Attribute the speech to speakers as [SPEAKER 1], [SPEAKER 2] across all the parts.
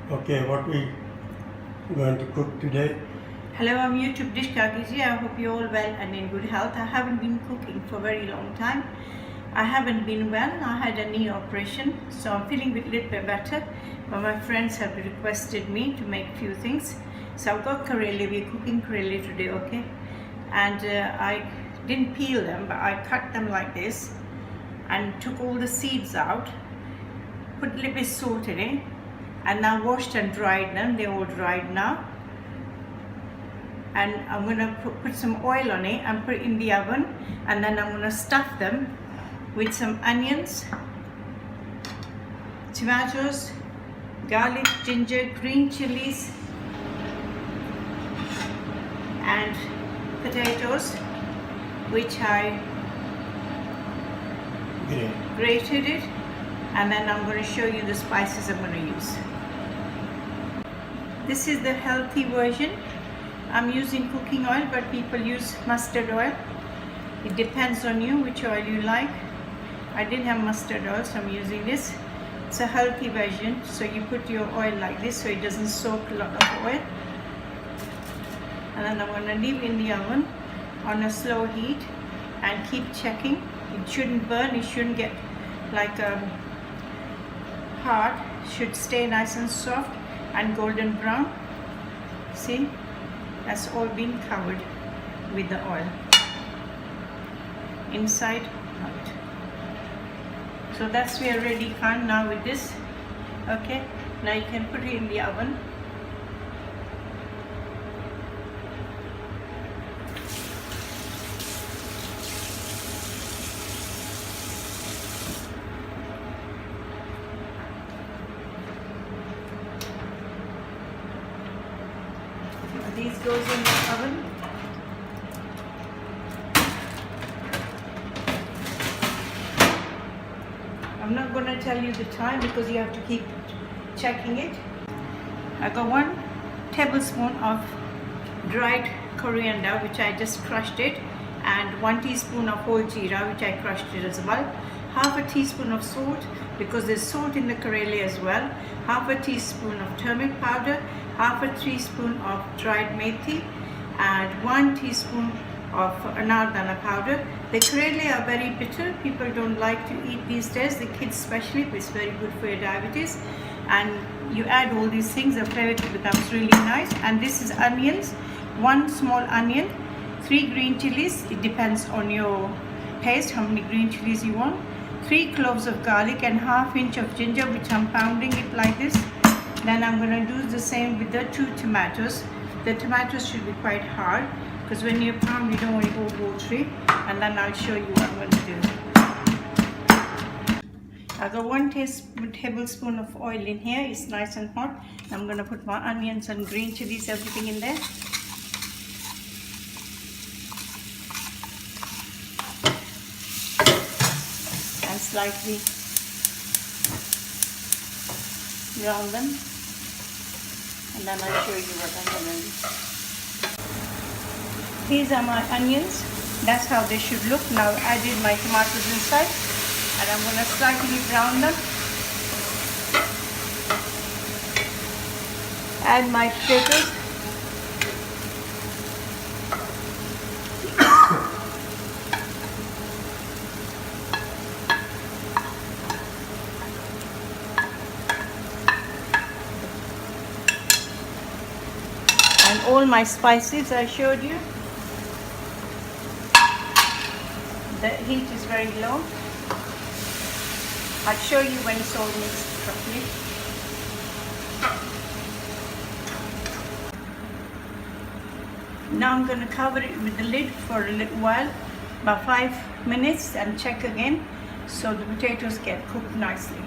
[SPEAKER 1] Okay, what we going to cook today?
[SPEAKER 2] Hello, I'm Utubedishgagige. I hope you're all well and in good health. I haven't been cooking for a very long time. I haven't been well. I had a knee operation, so I'm feeling a little bit better. But my friends have requested me to make a few things. So I've got Karela. We're cooking Karela today, okay? And I didn't peel them, but I cut them like this and took all the seeds out, put a little bit salt in it, and now washed and dried them. They're all dried now. And I'm going to put some oil on it and put it in the oven, and then I'm going to stuff them with some onions, tomatoes, garlic, ginger, green chilies and potatoes, which I grated it, and then I'm going to show you the spices I'm going to use. This is the healthy version. I'm using cooking oil, but people use mustard oil. It depends on you which oil you like. I didn't have mustard oil, so I'm using this. It's a healthy version, so you put your oil like this so it doesn't soak a lot of oil. And then I'm going to leave in the oven on a slow heat and keep checking. It shouldn't burn, it shouldn't get like hard. It should stay nice and soft and golden brown. See? That's all been covered with the oil, inside out. So that's we are ready now with this. Okay, now you can put it in the oven. These goes in the oven. I'm not going to tell you the time because you have to keep checking it. I got 1 tablespoon of dried coriander, which I just crushed it, and 1 teaspoon of whole jeera, which I crushed it as well. Half a teaspoon of salt, because there's salt in the Karela as well. Half a teaspoon of turmeric powder, half a teaspoon of dried methi, and 1 teaspoon of anardana powder. The Karela are very bitter. People don't like to eat these days, the kids especially, but it's very good for your diabetes. And you add all these things, the flavor becomes really nice. And this is onions, 1 small onion, 3 green chilies, it depends on your taste, how many green chilies you want, 3 cloves of garlic and ½ inch of ginger, which I'm pounding it like this. Then I'm going to do the same with the 2 tomatoes. The tomatoes should be quite hard, because when you pound you don't want to go watery. And then I'll show you what I'm going to do. I got 1 tablespoon of oil in here. It's nice and hot. I'm going to put my onions and green chilies, everything in there. And slightly brown them, and then I'll show you what I'm going to do. These are my onions. That's how they should look. Now I did my tomatoes inside, and I'm going to slightly brown them. Add my potatoes. And all my spices I showed you. The heat is very low. I'll show you when it's all mixed properly. Now I'm going to cover it with the lid for a little while, about 5 minutes, and check again so the potatoes get cooked nicely.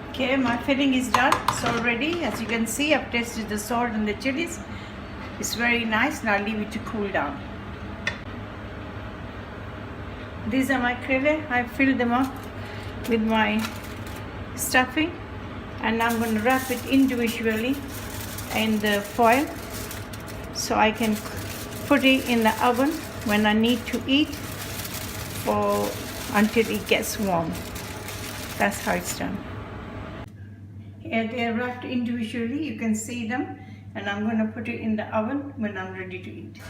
[SPEAKER 2] Okay, my filling is done. It's all ready. As you can see, I've tasted the salt and the chilies. It's very nice. Now I'll leave it to cool down. These are my Karela. I filled them up with my stuffing, and I'm going to wrap it individually in the foil so I can put it in the oven when I need to eat until it gets warm. That's how it's done. Here they are wrapped individually, you can see them, and I'm going to put it in the oven when I'm ready to eat.